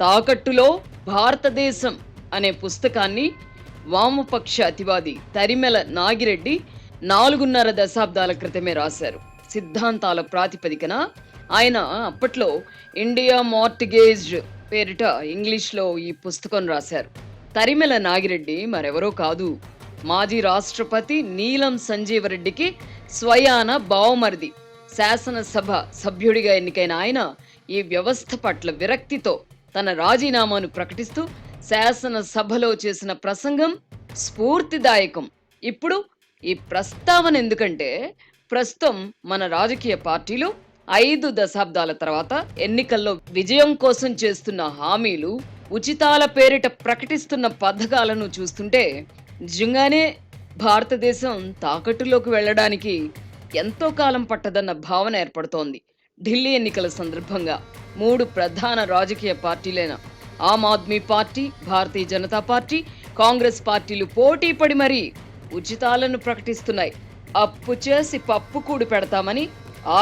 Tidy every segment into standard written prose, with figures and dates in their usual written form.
తాకట్టులో భారతదేశం అనే పుస్తకాన్ని వామపక్ష అతివాది తరిమెల నాగిరెడ్డి 4.5 దశాబ్దాల క్రితమే రాశారు. సిద్ధాంతాల ప్రాతిపదికన ఆయన అప్పట్లో ఇండియా మార్టిగేజ్ పేరిట ఇంగ్లీష్లో ఈ పుస్తకం రాశారు. తరిమెల నాగిరెడ్డి మరెవరో కాదు, మాజీ రాష్ట్రపతి నీలం సంజీవరెడ్డికి స్వయాన బావమరిది. శాసనసభ సభ్యుడిగా ఎన్నికైన ఆయన ఈ వ్యవస్థ పట్ల విరక్తితో తన రాజీనామాను ప్రకటిస్తూ శాసనసభలో చేసిన ప్రసంగం స్ఫూర్తిదాయకం. ఇప్పుడు ఈ ప్రస్తావన ఎందుకంటే, ప్రస్తుతం మన రాజకీయ పార్టీలు 5 దశాబ్దాల తర్వాత ఎన్నికల్లో విజయం కోసం చేస్తున్న హామీలు, ఉచితాల పేరిట ప్రకటిస్తున్న పథకాలను చూస్తుంటే నిజంగానే భారతదేశం తాకట్టులోకి వెళ్ళడానికి ఎంతో కాలం పట్టదన్న భావన ఏర్పడుతోంది. ఢిల్లీ ఎన్నికల సందర్భంగా 3 ప్రధాన రాజకీయ పార్టీలైన ఆమ్ ఆద్మీ పార్టీ, భారతీయ జనతా పార్టీ, కాంగ్రెస్ పార్టీలు పోటీ పడి మరీ ఉచితాలను ప్రకటిస్తున్నాయి. అప్పు చేసి పప్పు కూడి పెడతామని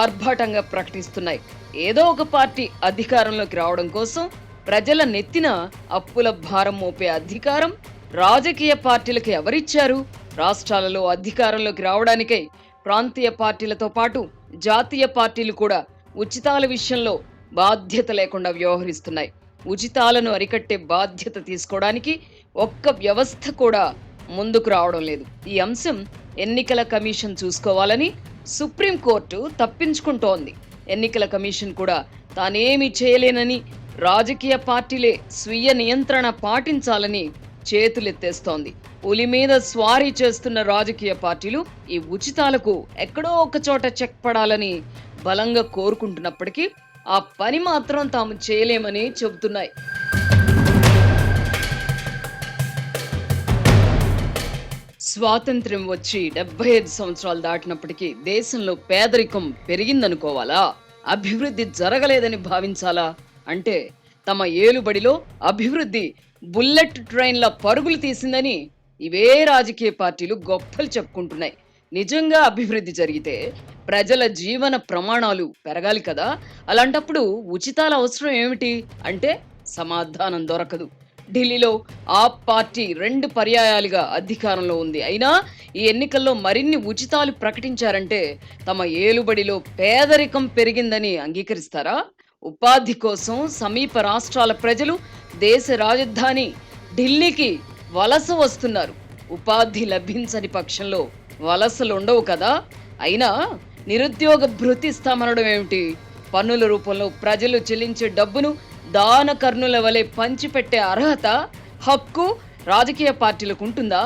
ఆర్భాటంగా ప్రకటిస్తున్నాయి. ఏదో ఒక పార్టీ అధికారంలోకి రావడం కోసం ప్రజల నెత్తిన అప్పుల భారం మోపే అధికారం రాజకీయ పార్టీలకు ఎవరిచ్చారు? రాష్ట్రాలలో అధికారంలోకి రావడానికై ప్రాంతీయ పార్టీలతో పాటు జాతీయ పార్టీలు కూడా ఉచితాల విషయంలో బాధ్యత లేకుండా వ్యవహరిస్తున్నాయి. ఉచితాలను అరికట్టే బాధ్యత తీసుకోవడానికి ఒక్క వ్యవస్థ కూడా ముందుకు రావడం లేదు. ఈ అంశం ఎన్నికల కమిషన్ చూసుకోవాలని సుప్రీంకోర్టు తప్పించుకుంటోంది. ఎన్నికల కమిషన్ కూడా తానేమీ చేయలేనని, రాజకీయ పార్టీలే స్వీయ నియంత్రణ పాటించాలని చేతులెత్తేస్తోంది. పులి మీద స్వారీ చేస్తున్న రాజకీయ పార్టీలు ఈ ఉచితాలకు ఎక్కడో ఒక చోట చెక్ పడాలని బలంగా కోరుకుంటున్నప్పటికీ ఆ పని మాత్రం తాము చేయలేమని చెబుతున్నాయి. స్వాతంత్ర్యం వచ్చి 75 సంవత్సరాలు దాటినప్పటికీ దేశంలో పేదరికం పెరిగిందనుకోవాలా? అభివృద్ధి జరగలేదని భావించాలా? అంటే తమ ఏలుబడిలో అభివృద్ధి బుల్లెట్ ట్రైన్ల పరుగులు తీసిందని ఇవే రాజకీయ పార్టీలు గొప్పలు చెప్పుకుంటున్నాయి. నిజంగా అభివృద్ధి జరిగితే ప్రజల జీవన ప్రమాణాలు పెరగాలి కదా. అలాంటప్పుడు ఉచితాల అవసరం ఏమిటి అంటే సమాధానం దొరకదు. ఢిల్లీలో ఆప్ పార్టీ 2 పర్యాయాలుగా అధికారంలో ఉంది. అయినా ఈ ఎన్నికల్లో మరిన్ని ఉచితాలు ప్రకటించారంటే తమ ఏలుబడిలో పేదరికం పెరిగిందని అంగీకరిస్తారా? ఉపాధి కోసం సమీప రాష్ట్రాల ప్రజలు దేశ రాజధాని ఢిల్లీకి వలస వస్తున్నారు. ఉపాధి లభించని పక్షంలో వలసలు ఉండవు కదా. అయినా నిరుద్యోగ భృతి ఇస్తామనడం ఏమిటి? పన్నుల రూపంలో ప్రజలు చెల్లించే డబ్బును దాన కర్ణుల వలె పంచిపెట్టే అర్హత, హక్కు రాజకీయ పార్టీలకు ఉంటుందా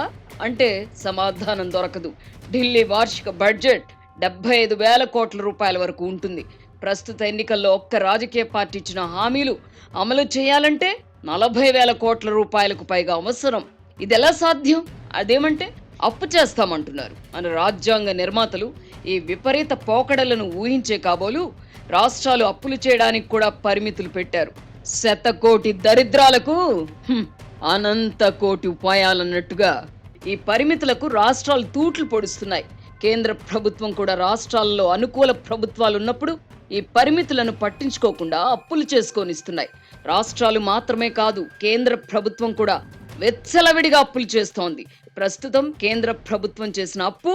అంటే సమాధానం దొరకదు. ఢిల్లీ వార్షిక బడ్జెట్ 75,000 కోట్ల రూపాయల వరకు ఉంటుంది. ప్రస్తుత ఎన్నికల్లో ఒక్క రాజకీయ పార్టీ ఇచ్చిన హామీలు అమలు చేయాలంటే 40,000 కోట్ల రూపాయలకు పైగా అవసరం. ఇది ఎలా సాధ్యం? అదేమంటే అప్పు చేస్తామంటున్నారు. మన రాజ్యాంగ నిర్మాతలు ఈ విపరీత పోకడలను ఊహించే కాబోలు రాష్ట్రాలు అప్పులు చేయడానికి కూడా పరిమితులు పెట్టారు. 100 కోటి దరిద్రాలకు అనంత కోటి ఉపాయాలన్నట్టుగా ఈ పరిమితులకు రాష్ట్రాలు తూట్లు పొడుస్తున్నాయి. కేంద్ర ప్రభుత్వం కూడా రాష్ట్రాల్లో అనుకూల ప్రభుత్వాలు ఉన్నప్పుడు ఈ పరిమితులను పట్టించుకోకుండా అప్పులు చేసుకొనిస్తున్నాయి. రాష్ట్రాలు మాత్రమే కాదు, కేంద్ర ప్రభుత్వం కూడా వెచ్చలవిడిగా అప్పులు చేస్తోంది. ప్రస్తుతం కేంద్ర ప్రభుత్వం చేసిన అప్పు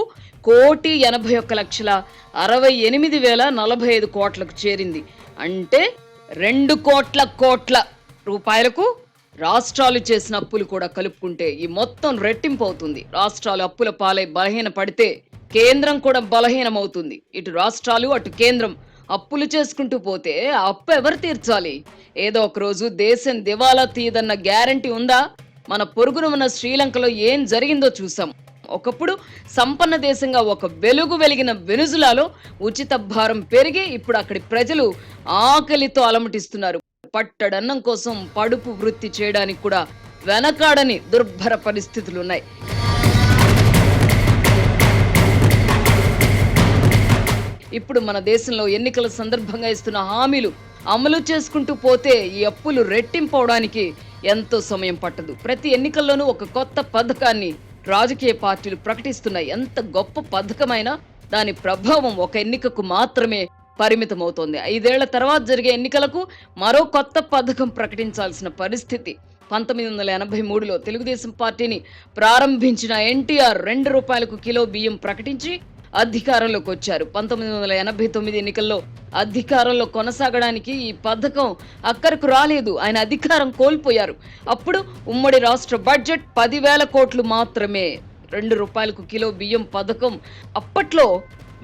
1,81,68,045 కోట్లకు చేరింది. అంటే 2 కోట్ల రూపాయలకు రాష్ట్రాలు చేసిన అప్పులు కూడా కలుపుకుంటే ఈ మొత్తం రెట్టింపు అవుతుంది. రాష్ట్రాలు అప్పుల పాలై బలహీన పడితే కేంద్రం కూడా బలహీనమవుతుంది. ఇటు రాష్ట్రాలు అటు కేంద్రం అప్పులు చేసుకుంటూ పోతే ఆ అప్పు ఎవరు తీర్చాలి? ఏదో ఒక రోజు దేశం దివాలా తీయదన్న గ్యారంటీ ఉందా? మన పొరుగున ఉన్న శ్రీలంకలో ఏం జరిగిందో చూసాం. ఒకప్పుడు సంపన్న దేశంగా ఒక వెలుగు వెలిగిన వెనుజులాలో ఉచిత భారం పెరిగి ఇప్పుడు అక్కడి ప్రజలు ఆకలితో అలమటిస్తున్నారు. పట్టడన్నం కోసం పడుపు వృత్తి చేయడానికి కూడా వెనకాడని దుర్భర పరిస్థితులున్నాయి. ఇప్పుడు మన దేశంలో ఎన్నికల సందర్భంగా ఇస్తున్న హామీలు అమలు చేసుకుంటూ పోతే ఈ అప్పులు రెట్టింపవడానికి ఎంతో సమయం పట్టదు. ప్రతి ఎన్నికల్లోనూ ఒక కొత్త పథకాన్ని రాజకీయ పార్టీలు ప్రకటిస్తున్నాయి. ఎంత గొప్ప పథకమైనా దాని ప్రభావం ఒక ఎన్నికకు మాత్రమే పరిమితమవుతోంది. 5 ఏళ్ల తర్వాత జరిగే ఎన్నికలకు మరో కొత్త పథకం ప్రకటించాల్సిన పరిస్థితి. 1983లో తెలుగుదేశం పార్టీని ప్రారంభించిన ఎన్టీఆర్ ₹2 కిలో బియ్యం ప్రకటించి అధికారంలోకి వచ్చారు. 1989 ఎన్నికల్లో అధికారంలో కొనసాగడానికి ఈ పథకం అక్కరకు రాలేదు. ఆయన అధికారం కోల్పోయారు. అప్పుడు ఉమ్మడి రాష్ట్ర బడ్జెట్ 10,000 కోట్లు మాత్రమే. ₹2 కిలో బియ్యం పథకం అప్పట్లో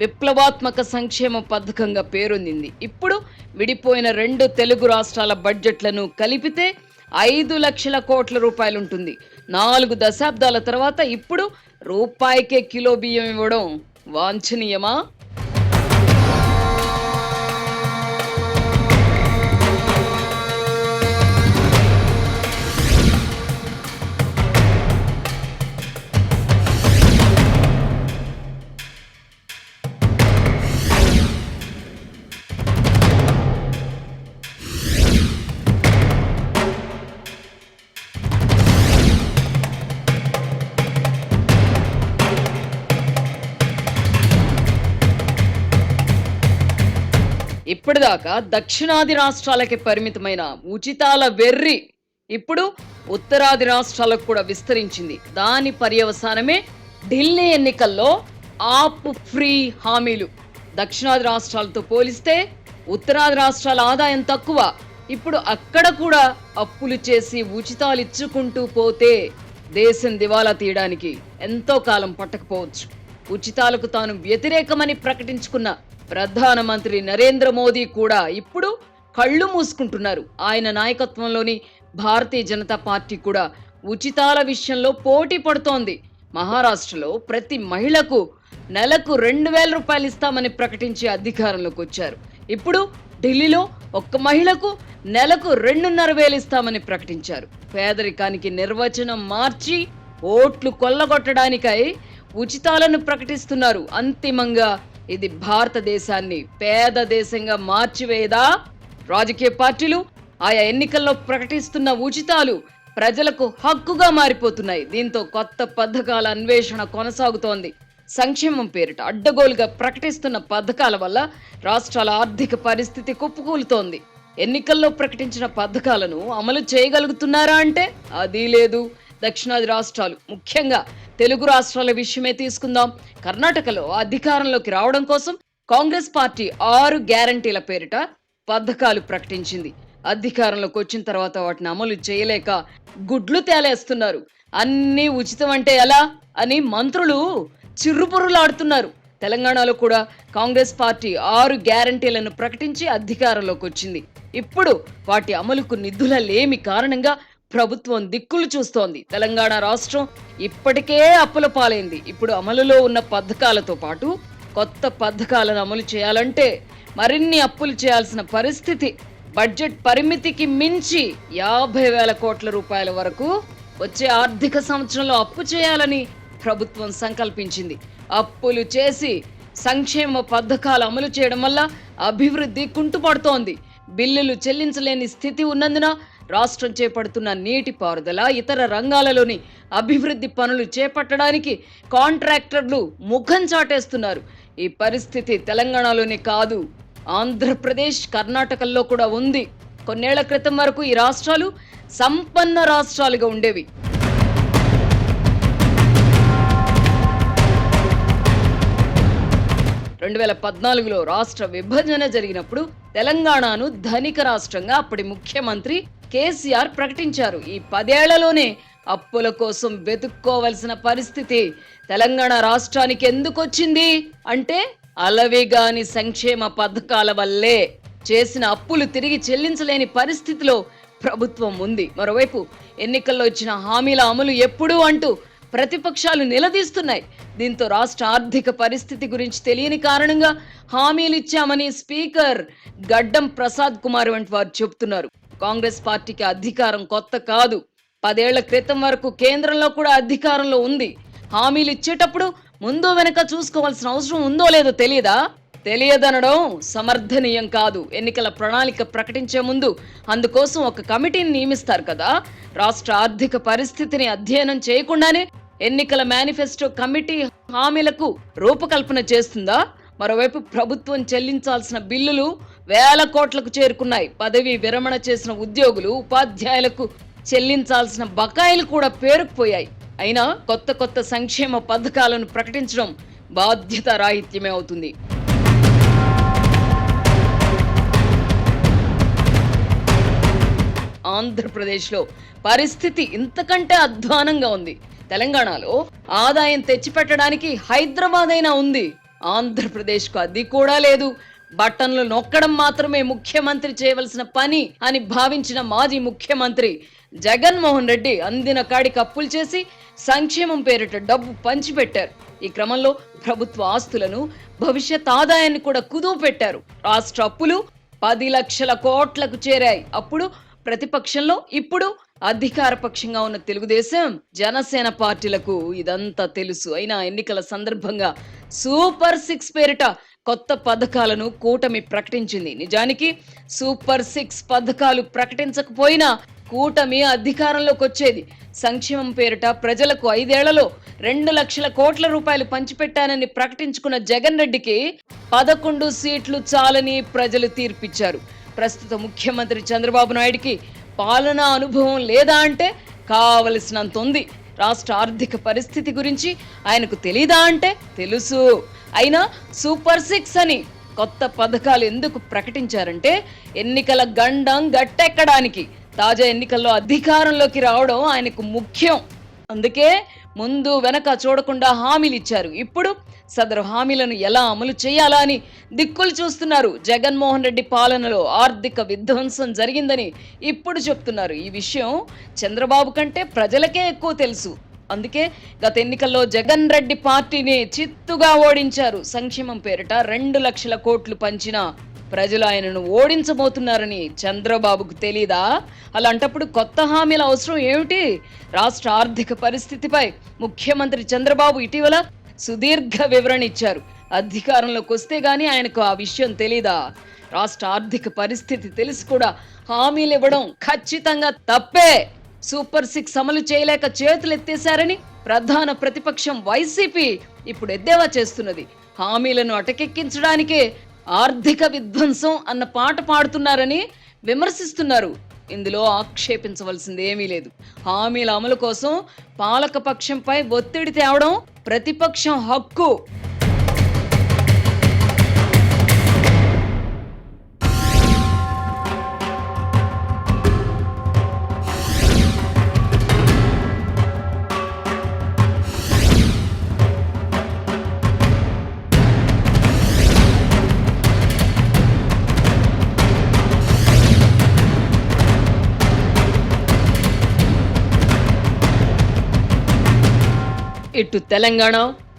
విప్లవాత్మక సంక్షేమ పథకంగా పేరొందింది. ఇప్పుడు విడిపోయిన 2 తెలుగు రాష్ట్రాల బడ్జెట్లను కలిపితే 5 లక్షల కోట్ల రూపాయలుంటుంది. 4 దశాబ్దాల తర్వాత ఇప్పుడు రూపాయికే కిలో బియ్యం ఇవ్వడం వాంఛనీయమా? ఇప్పటిదాకా దక్షిణాది రాష్ట్రాలకి పరిమితమైన ఉచితాల వెర్రి ఇప్పుడు ఉత్తరాది రాష్ట్రాలకు కూడా విస్తరించింది. దాని పర్యవసానమే ఢిల్లీ ఎన్నికల్లో ఆప్ ఫ్రీ హామీలు. దక్షిణాది రాష్ట్రాలతో పోలిస్తే ఉత్తరాది రాష్ట్రాల ఆదాయం తక్కువ. ఇప్పుడు అక్కడ కూడా అప్పులు చేసి ఉచితాలు ఇచ్చుకుంటూ పోతే దేశం దివాలా తీయడానికి ఎంతో కాలం పట్టకపోవచ్చు. ఉచితాలకు తాను వ్యతిరేకమని ప్రకటించుకున్న ప్రధానమంత్రి నరేంద్ర మోదీ కూడా ఇప్పుడు కళ్ళు మూసుకుంటున్నారు. ఆయన నాయకత్వంలోని భారతీయ జనతా పార్టీ కూడా ఉచితాల విషయంలో పోటీ పడుతోంది. మహారాష్ట్రలో ప్రతి మహిళకు నెలకు ₹2,000 ఇస్తామని ప్రకటించి అధికారంలోకి వచ్చారు. ఇప్పుడు ఢిల్లీలో ఒక్క మహిళకు నెలకు 2,500 ఇస్తామని ప్రకటించారు. పేదరికానికి నిర్వచనం మార్చి ఓట్లు కొల్లగొట్టడానికై ఉచితాలను ప్రకటిస్తున్నారు. అంతిమంగా ఇది భారతదేశాన్ని పేద దేశంగా మార్చివేయదా? రాజకీయ పార్టీలు ఆయా ఎన్నికల్లో ప్రకటిస్తున్న ఉచితాలు ప్రజలకు హక్కుగా మారిపోతున్నాయి. దీంతో కొత్త పథకాల అన్వేషణ కొనసాగుతోంది. సంక్షేమం పేరిట అడ్డగోలుగా ప్రకటిస్తున్న పథకాల వల్ల రాష్ట్రాల ఆర్థిక పరిస్థితి కుప్పకూలుతోంది. ఎన్నికల్లో ప్రకటించిన పథకాలను అమలు చేయగలుగుతున్నారా అంటే అది లేదు. దక్షిణాది రాష్ట్రాలు, ముఖ్యంగా తెలుగు రాష్ట్రాల విషయమే తీసుకుందాం. కర్ణాటకలో అధికారంలోకి రావడం కోసం కాంగ్రెస్ పార్టీ 6 గ్యారంటీల పేరిట పథకాలు ప్రకటించింది. అధికారంలోకి వచ్చిన తర్వాత వాటిని అమలు చేయలేక గుడ్లు తేలేస్తున్నారు. అన్నీ ఉచితం అంటే ఎలా అని మంత్రులు చిర్రుపుర్రులాడుతున్నారు. తెలంగాణలో కూడా కాంగ్రెస్ పార్టీ 6 గ్యారంటీలను ప్రకటించి అధికారంలోకి వచ్చింది. ఇప్పుడు వాటి అమలుకు నిధుల లేమి కారణంగా ప్రభుత్వం దిక్కులు చూస్తోంది. తెలంగాణ రాష్ట్రం ఇప్పటికే అప్పుల పాలైంది. ఇప్పుడు అమలులో ఉన్న పథకాలతో పాటు కొత్త పథకాలను అమలు చేయాలంటే మరిన్ని అప్పులు చేయాల్సిన పరిస్థితి. బడ్జెట్ పరిమితికి మించి 50,000 కోట్ల రూపాయల వరకు వచ్చే ఆర్థిక సంవత్సరంలో అప్పు చేయాలని ప్రభుత్వం సంకల్పించింది. అప్పులు చేసి సంక్షేమ పథకాలు అమలు చేయడం వల్ల అభివృద్ధి కుంటుపడుతోంది. బిల్లులు చెల్లించలేని స్థితి ఉన్నందున రాష్ట్రం చేపడుతున్న నీటిపారుదల, ఇతర రంగాలలోని అభివృద్ధి పనులు చేపట్టడానికి కాంట్రాక్టర్లు ముఖం చాటేస్తున్నారు. ఈ పరిస్థితి తెలంగాణలోనే కాదు, ఆంధ్రప్రదేశ్, కర్ణాటకల్లో కూడా ఉంది. కొన్నేళ్ల క్రితం వరకు ఈ రాష్ట్రాలు సంపన్న రాష్ట్రాలుగా ఉండేవి. 2014లో రాష్ట్ర విభజన జరిగినప్పుడు తెలంగాణను ధనిక రాష్ట్రంగా అప్పటి ముఖ్యమంత్రి కేసీఆర్ ప్రకటించారు. ఈ 10 ఏళ్లలోనే అప్పుల కోసం వెతుక్కోవలసిన పరిస్థితి తెలంగాణ రాష్ట్రానికి ఎందుకు వచ్చింది అంటే అలవిగాని సంక్షేమ పథకాల వల్లే. చేసిన అప్పులు తిరిగి చెల్లించలేని పరిస్థితిలో ప్రభుత్వం ఉంది. మరోవైపు ఎన్నికల్లో ఇచ్చిన హామీల అమలు ఎప్పుడు అంటూ ప్రతిపక్షాలు నిలదీస్తున్నాయి. దీంతో రాష్ట్ర ఆర్థిక పరిస్థితి గురించి తెలియని కారణంగా హామీలు ఇచ్చామని స్పీకర్ గడ్డం ప్రసాద్ కుమార్ వంటి వారు చెబుతున్నారు. కాంగ్రెస్ పార్టీకి అధికారం కొత్త కాదు. 10 ఏళ్ల క్రితం వరకు కేంద్రంలో కూడా అధికారంలో ఉంది. హామీలు ఇచ్చేటప్పుడు ముందు వెనక చూసుకోవాల్సిన అవసరం ఉందో లేదో తెలియదనడం సమర్థనీయం కాదు. ఎన్నికల ప్రణాళిక ప్రకటించే ముందు అందుకోసం ఒక కమిటీని నియమిస్తారు కదా. రాష్ట్ర ఆర్థిక పరిస్థితిని అధ్యయనం చేయకుండానే ఎన్నికల మేనిఫెస్టో కమిటీ హామీలకు రూపకల్పన చేస్తుందా? మరోవైపు ప్రభుత్వం చెల్లించాల్సిన బిల్లులు వేల కోట్లకు చేరుకున్నాయి. పదవి విరమణ చేసిన ఉద్యోగులు, ఉపాధ్యాయులకు చెల్లించాల్సిన బకాయిలు కూడా పేరుకుపోయాయి. అయినా కొత్త కొత్త సంక్షేమ పథకాలను ప్రకటించడం బాధ్యత రాహిత్యమే అవుతుంది. ఆంధ్రప్రదేశ్లో పరిస్థితి ఇంతకంటే అధ్వానంగా ఉంది. తెలంగాణలో ఆదాయం తెచ్చిపెట్టడానికి హైదరాబాద్ అయినా ఉంది. ఆంధ్రప్రదేశ్కు అది కూడా లేదు. బటన్లు నొక్కడం మాత్రమే ముఖ్యమంత్రి చేయవలసిన పని అని భావించిన మాజీ ముఖ్యమంత్రి జగన్మోహన్ రెడ్డి అందిన కాడికి అప్పులు చేసి సంక్షేమం పేరిట డబ్బు పంచిపెట్టారు. ఈ క్రమంలో ప్రభుత్వ ఆస్తులను, భవిష్యత్ ఆదాయాన్ని కూడా కుదువ పెట్టారు. రాష్ట్ర అప్పులు 10 లక్షల కోట్లకు చేరాయి. అప్పుడు ప్రతిపక్షంలో, ఇప్పుడు అధికార పక్షంగా ఉన్న తెలుగుదేశం, జనసేన పార్టీలకు ఇదంతా తెలుసు. అయినా ఎన్నికల సందర్భంగా సూపర్ 6 పేరిట కొత్త పథకాలను కూటమి ప్రకటించింది. నిజానికి సూపర్ 6 పథకాలు ప్రకటించకపోయినా కూటమి అధికారంలోకి వచ్చేది. సంక్షేమం పేరిట ప్రజలకు 5 ఏళ్లలో 2 లక్షల కోట్ల రూపాయలు పంచిపెట్టానని ప్రకటించుకున్న జగన్ రెడ్డికి 11 సీట్లు చాలని ప్రజలు తీర్పిచ్చారు. ప్రస్తుత ముఖ్యమంత్రి చంద్రబాబు నాయుడికి పాలనా అనుభవం లేదా అంటే కావలసినంత ఉంది. రాష్ట్ర ఆర్థిక పరిస్థితి గురించి ఆయనకు తెలీదా అంటే తెలుసు. అయినా సూపర్ 6 అని కొత్త పథకాలు ఎందుకు ప్రకటించారంటే ఎన్నికల గండం గట్టెక్కడానికి, తాజా ఎన్నికల్లో అధికారంలోకి రావడం ఆయనకు ముఖ్యం. అందుకే ముందు వెనక చూడకుండా హామీలు ఇచ్చారు. ఇప్పుడు సదరు హామీలను ఎలా అమలు చేయాలా అని దిక్కులు చూస్తున్నారు. జగన్మోహన్ రెడ్డి పాలనలో ఆర్థిక విధ్వంసం జరిగిందని ఇప్పుడు చెప్తున్నారు. ఈ విషయం చంద్రబాబు కంటే ప్రజలకే ఎక్కువ తెలుసు. అందుకే గత ఎన్నికల్లో జగన్ రెడ్డి పార్టీని చిత్తుగా ఓడించారు. సంక్షేమం పేరిట 2 లక్షల కోట్లు పంచిన ప్రజలు ఆయనను ఓడించబోతున్నారని చంద్రబాబుకు తెలీదా? అలాంటప్పుడు కొత్త హామీల అవసరం ఏమిటి? రాష్ట్ర ఆర్థిక పరిస్థితిపై ముఖ్యమంత్రి చంద్రబాబు ఇటీవల సుదీర్ఘ వివరణ ఇచ్చారు. అధికారంలోకి వస్తే గానీ ఆయనకు ఆ విషయం తెలీదా? రాష్ట్ర ఆర్థిక పరిస్థితి తెలిసి కూడా హామీలు ఇవ్వడం ఖచ్చితంగా తప్పే. సూపర్ 6 అమలు చేయలేక చేతులు ఎత్తేశారని ప్రధాన ప్రతిపక్షం వైసీపీ ఇప్పుడు ఎద్దేవా చేస్తున్నది. హామీలను అటకెక్కించడానికే ఆర్థిక విధ్వంసం అన్న పాట పాడుతున్నారని విమర్శిస్తున్నారు. ఇందులో ఆక్షేపించవలసింది ఏమీ లేదు. హామీల అమలు కోసం పాలక పక్షంపై ఒత్తిడి తేవడం ప్రతిపక్షం హక్కు. ఇటు తెలంగాణ,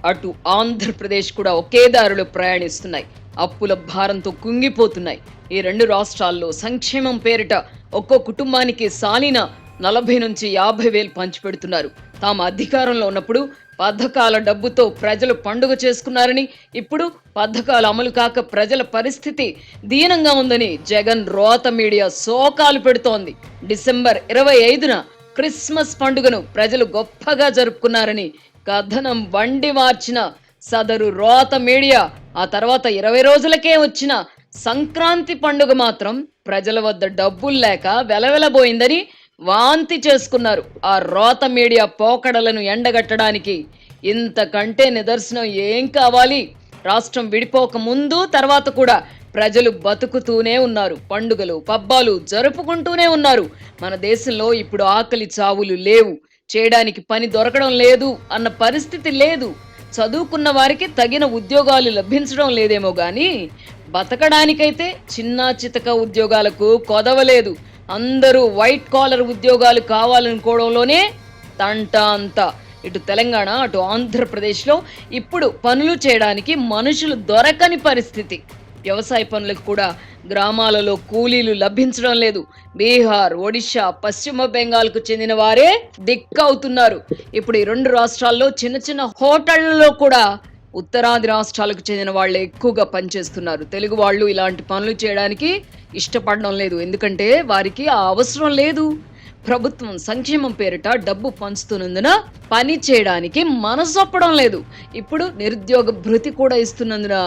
అటు ఆంధ్రప్రదేశ్ కూడా ఒకే దారిలో ప్రయాణిస్తున్నాయి. అప్పుల భారంతో కుంగిపోతున్నాయి. ఈ 2 రాష్ట్రాల్లో సంక్షేమం పేరిట ఒక్కో కుటుంబానికి సాలిన 40 నుంచి 50 వేలు పంచిపెడుతున్నారు. తాము అధికారంలో ఉన్నప్పుడు పథకాల డబ్బుతో ప్రజలు పండుగ చేసుకున్నారని, ఇప్పుడు పథకాలు అమలు కాక ప్రజల పరిస్థితి దీనంగా ఉందని జగన్ రోత మీడియా శోకాలు పెడుతోంది. డిసెంబర్ 25న క్రిస్మస్ పండుగను ప్రజలు గొప్పగా జరుపుకున్నారని కథనం వండి మార్చిన సదరు రోత మీడియా ఆ తర్వాత 20 రోజులకే వచ్చిన సంక్రాంతి పండుగ మాత్రం ప్రజల వద్ద డబ్బులు లేక వెలవెలబోయిందని వాంతి చేసుకున్నారు. ఆ రోత మీడియా పోకడలను ఎండగట్టడానికి ఇంతకంటే నిదర్శనం ఏం కావాలి? రాష్ట్రం విడిపోక ముందు తర్వాత కూడా ప్రజలు బతుకుతూనే ఉన్నారు. పండుగలు, పబ్బాలు జరుపుకుంటూనే ఉన్నారు. మన దేశంలో ఇప్పుడు ఆకలి చావులు లేవు, చేయడానికి పని దొరకడం లేదు అన్న పరిస్థితి లేదు. చదువుకున్న వారికి తగిన ఉద్యోగాలు లభించడం లేదేమో గాని బతకడానికైతే చిన్నా చితక ఉద్యోగాలకు కొదవలేదు. అందరూ వైట్ కాలర్ ఉద్యోగాలు కావాలనుకోవడంలోనే తంట అంతా. ఇటు తెలంగాణ, అటు ఆంధ్రప్రదేశ్లో ఇప్పుడు పనులు చేయడానికి మనుషులు దొరకని పరిస్థితి. వ్యవసాయ పనులకు కూడా గ్రామాలలో కూలీలు లభించడం లేదు. బీహార్, ఒడిశా, పశ్చిమ బెంగాల్కు చెందిన వారే దిక్కవుతున్నారు. ఇప్పుడు ఈ 2 రాష్ట్రాల్లో చిన్న చిన్న హోటళ్లలో కూడా ఉత్తరాది రాష్ట్రాలకు చెందిన వాళ్ళు ఎక్కువగా పనిచేస్తున్నారు. తెలుగు వాళ్ళు ఇలాంటి పనులు చేయడానికి ఇష్టపడడం లేదు. ఎందుకంటే వారికి ఆ అవసరం లేదు. ప్రభుత్వం సంక్షేమం పేరిట డబ్బు పంచుతున్నందున పని చేయడానికి మనసొప్పడం లేదు. ఇప్పుడు నిరుద్యోగ భృతి కూడా ఇస్తున్నందున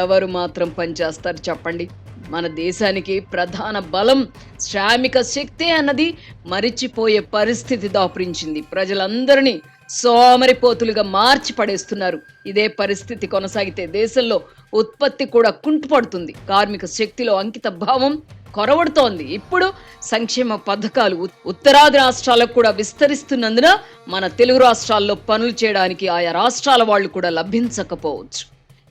ఎవరు మాత్రం పనిచేస్తారు చెప్పండి? మన దేశానికి ప్రధాన బలం శ్రామిక శక్తి అన్నది మరిచిపోయే పరిస్థితి దాపురించింది. ప్రజలందరినీ సోమరిపోతులుగా మార్చి పడేస్తున్నారు. ఇదే పరిస్థితి కొనసాగితే దేశంలో ఉత్పత్తి కూడా కుంటుపడుతుంది. కార్మిక శక్తిలో అంకిత భావం కొరవడుతోంది. ఇప్పుడు సంక్షేమ పథకాలు ఉత్తరాది రాష్ట్రాలకు కూడా విస్తరిస్తున్నందున మన తెలుగు రాష్ట్రాల్లో పనులు చేయడానికి ఆయా రాష్ట్రాల వాళ్ళు కూడా లభించకపోవచ్చు.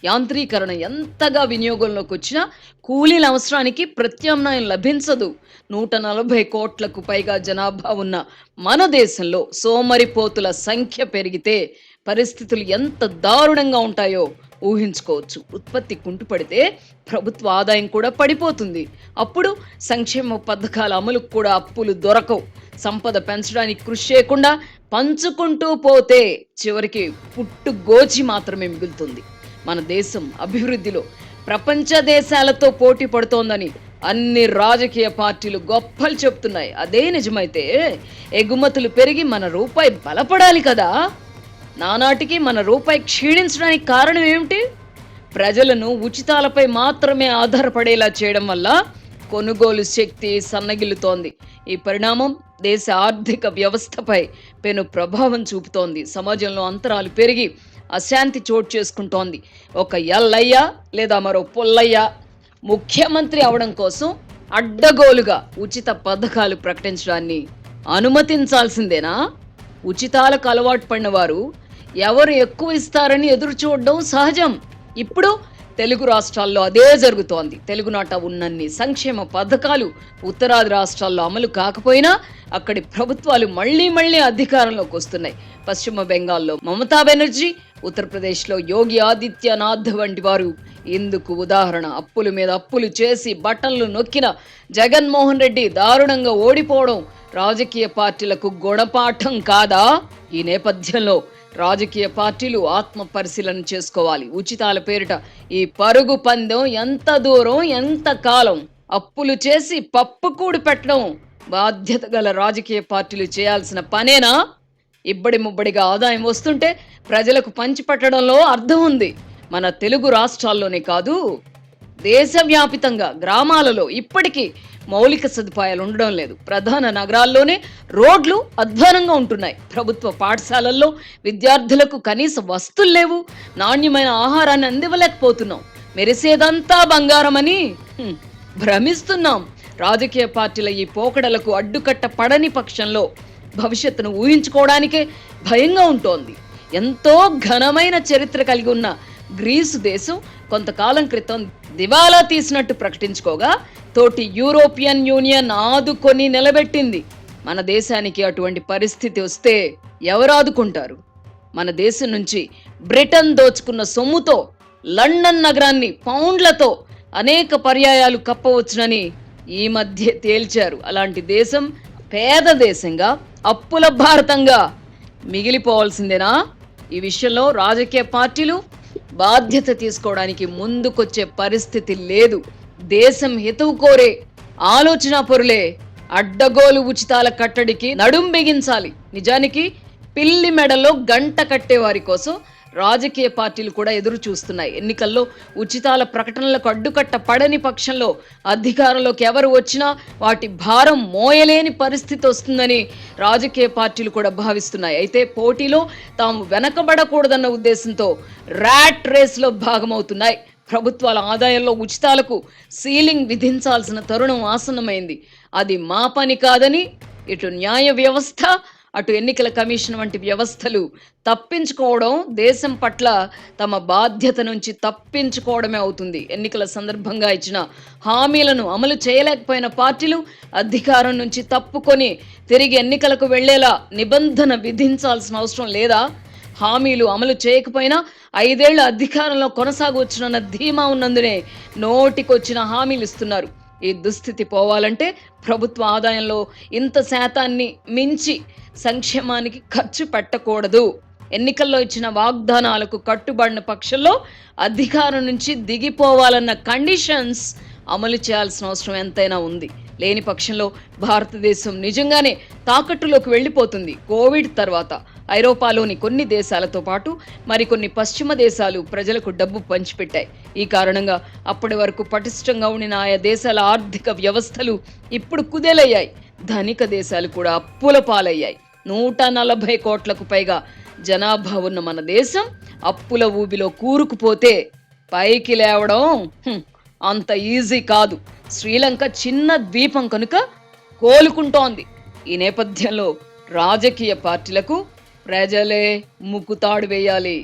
యాంత్రీకరణ ఎంతగా వినియోగంలోకి వచ్చినా కూలీల అవసరానికి ప్రత్యామ్నాయం లభించదు. 140 కోట్లకు పైగా జనాభా ఉన్న మన దేశంలో సోమరిపోతుల సంఖ్య పెరిగితే పరిస్థితులు ఎంత దారుణంగా ఉంటాయో ఊహించుకోవచ్చు. ఉత్పత్తి కుంటుపడితే ప్రభుత్వ ఆదాయం కూడా పడిపోతుంది. అప్పుడు సంక్షేమ పథకాల అమలుకు కూడా అప్పులు దొరకవు. సంపద పెంచడానికి కృషి చేయకుండా పంచుకుంటూ పోతే చివరికి పుట్టుగోచి మాత్రమే మిగులుతుంది. మన దేశం అభివృద్ధిలో ప్రపంచ దేశాలతో పోటీ పడుతోందని అన్ని రాజకీయ పార్టీలు గొప్పలు చెప్తున్నాయి. అదే నిజమైతే ఎగుమతులు పెరిగి మన రూపాయి బలపడాలి కదా. నానాటికి మన రూపాయి క్షీణించడానికి కారణం ఏమిటి? ప్రజలను ఉచితాలపై మాత్రమే ఆధారపడేలా చేయడం వల్ల కొనుగోలు శక్తి సన్నగిల్లుతోంది. ఈ పరిణామం దేశ ఆర్థిక వ్యవస్థపై పెను ప్రభావం చూపుతోంది. సమాజంలో అంతరాలు పెరిగి అశాంతి చోటు చేసుకుంటోంది. ఒక ఎల్లయ్య లేదా మరో పుల్లయ్య ముఖ్యమంత్రి అవడం కోసం అడ్డగోలుగా ఉచిత పథకాలు ప్రకటించడాన్ని అనుమతించాల్సిందేనా? ఉచితాలకు అలవాటు పడిన వారు ఎవరు ఎక్కువ ఇస్తారని ఎదురు చూడడం సహజం. ఇప్పుడు తెలుగు రాష్ట్రాల్లో అదే జరుగుతోంది. తెలుగునాట ఉన్నన్ని సంక్షేమ పథకాలు ఉత్తరాది రాష్ట్రాల్లో అమలు కాకపోయినా అక్కడి ప్రభుత్వాలు మళ్లీ అధికారంలోకి వస్తున్నాయి. పశ్చిమ బెంగాల్లో మమతా బెనర్జీ, ఉత్తరప్రదేశ్లో యోగి ఆదిత్యనాథ్ వంటి వారు ఇందుకు ఉదాహరణ. అప్పుల మీద అప్పులు చేసి బట్టలు నొక్కిన జగన్మోహన్ రెడ్డి దారుణంగా ఓడిపోవడం రాజకీయ పార్టీలకు గుణపాఠం కాదా? ఈ నేపథ్యంలో రాజకీయ పార్టీలు ఆత్మ పరిశీలన చేసుకోవాలి. ఉచితాల పేరిట ఈ పరుగు పందెం ఎంత దూరం, ఎంత కాలం? అప్పులు చేసి పప్పు కూడి పెట్టడం బాధ్యత గల రాజకీయ పార్టీలు చేయాల్సిన పనేనా? ఇబ్బడి ముబ్బడిగా ఆదాయం వస్తుంటే ప్రజలకు పంచిపెట్టడంలో అర్థం ఉంది. మన తెలుగు రాష్ట్రాల్లోనే కాదు, దేశవ్యాపితంగా గ్రామాలలో ఇప్పటికీ మౌలిక సదుపాయాలు ఉండడం లేదు. ప్రధాన నగరాల్లోనే రోడ్లు అధ్వానంగా ఉంటున్నాయి. ప్రభుత్వ పాఠశాలల్లో విద్యార్థులకు కనీస వస్తువులు లేవు. నాణ్యమైన ఆహారాన్ని అందివ్వలేకపోతున్నాం. మెరిసేదంతా బంగారమని భ్రమిస్తున్నాం. రాజకీయ పార్టీల ఈ పోకడలకు అడ్డుకట్ట పడని పక్షంలో భవిష్యత్తును ఊహించుకోవడానికే భయంగా ఉంటోంది. ఎంతో ఘనమైన చరిత్ర కలిగి ఉన్న గ్రీసు దేశం కొంతకాలం క్రితం దివాలా తీసినట్టు ప్రకటించుకోగా తోటి యూరోపియన్ యూనియన్ ఆదుకొని నిలబెట్టింది. మన దేశానికి అటువంటి పరిస్థితి వస్తే ఎవరు ఆదుకుంటారు? మన దేశం నుంచి బ్రిటన్ దోచుకున్న సొమ్ముతో లండన్ నగరాన్ని పౌండ్లతో అనేక పర్యాయాలు కప్పవచ్చునని ఈ మధ్య తేల్చారు. అలాంటి దేశం పేద దేశంగా, అప్పుల భారతంగా మిగిలిపోవాల్సిందేనా? ఈ విషయంలో రాజకీయ పార్టీలు బాధ్యత తీసుకోవడానికి ముందుకొచ్చే పరిస్థితి లేదు. దేశం హితవు కోరే ఆలోచన పరులే అడ్డగోలు ఉచితాల కట్టడికి నడుం బిగించాలి. నిజానికి పిల్లి మెడలో గంట కట్టే వారి కోసం రాజకీయ పార్టీలు కూడా ఎదురు చూస్తున్నాయి. ఎన్నికల్లో ఉచితాల ప్రకటనలకు అడ్డుకట్ట పడని పక్షంలో అధికారంలోకి ఎవరు వచ్చినా వాటి భారం మోయలేని పరిస్థితి వస్తుందని రాజకీయ పార్టీలు కూడా భావిస్తున్నాయి. అయితే పోటీలో తాము వెనకబడకూడదన్న ఉద్దేశంతో ర్యాట్ రేస్లో భాగమవుతున్నాయి. ప్రభుత్వాల ఆదాయంలో ఉచితాలకు సీలింగ్ విధించాల్సిన తరుణం ఆసన్నమైంది. అది మా పని కాదని ఇటు న్యాయ వ్యవస్థ, అటు ఎన్నికల కమిషన్ వంటి వ్యవస్థలు తప్పించుకోవడం దేశం పట్ల తమ బాధ్యత నుంచి తప్పించుకోవడమే అవుతుంది. ఎన్నికల సందర్భంగా ఇచ్చిన హామీలను అమలు చేయలేకపోయిన పార్టీలు అధికారం నుంచి తప్పుకొని తిరిగి ఎన్నికలకు వెళ్లేలా నిబంధన విధించాల్సిన అవసరం లేదా? హామీలు అమలు చేయకపోయినా 5 ఏళ్ల అధికారంలో కొనసాగవచ్చునన్న ధీమా ఉన్నందునే నోటికొచ్చిన హామీలు ఇస్తున్నారు. ఈ దుస్థితి పోవాలంటే ప్రభుత్వ ఆదాయంలో ఇంత శాతాన్ని మించి సంక్షేమానికి ఖర్చు పెట్టకూడదు. ఎన్నికల్లో ఇచ్చిన వాగ్దానాలకు కట్టుబడిన పక్షంలో అధికారం నుంచి దిగిపోవాలన్న కండిషన్స్ అమలు చేయాల్సిన అవసరం ఎంతైనా ఉంది. లేని పక్షంలో భారతదేశం నిజంగానే తాకట్టులోకి వెళ్ళిపోతుంది. కోవిడ్ తర్వాత ఐరోపాలోని కొన్ని దేశాలతో పాటు మరికొన్ని పశ్చిమ దేశాలు ప్రజలకు డబ్బు పంచిపెట్టాయి. ఈ కారణంగా అప్పటి వరకు పటిష్టంగా ఉండిన ఆయా దేశాల ఆర్థిక వ్యవస్థలు ఇప్పుడు కుదేలయ్యాయి. ధనిక దేశాలు కూడా అప్పుల పాలయ్యాయి. 140 కోట్లకు పైగా జనాభా ఉన్న మన దేశం అప్పుల ఊబిలో కూరుకుపోతే పైకి లేవడం అంత ఈజీ కాదు. శ్రీలంక చిన్న ద్వీపం కనుక కోలుకుంటోంది. ఈ నేపథ్యంలో రాజకీయ పార్టీలకు ప్రజలే ముక్కుతాడు వేయాలి.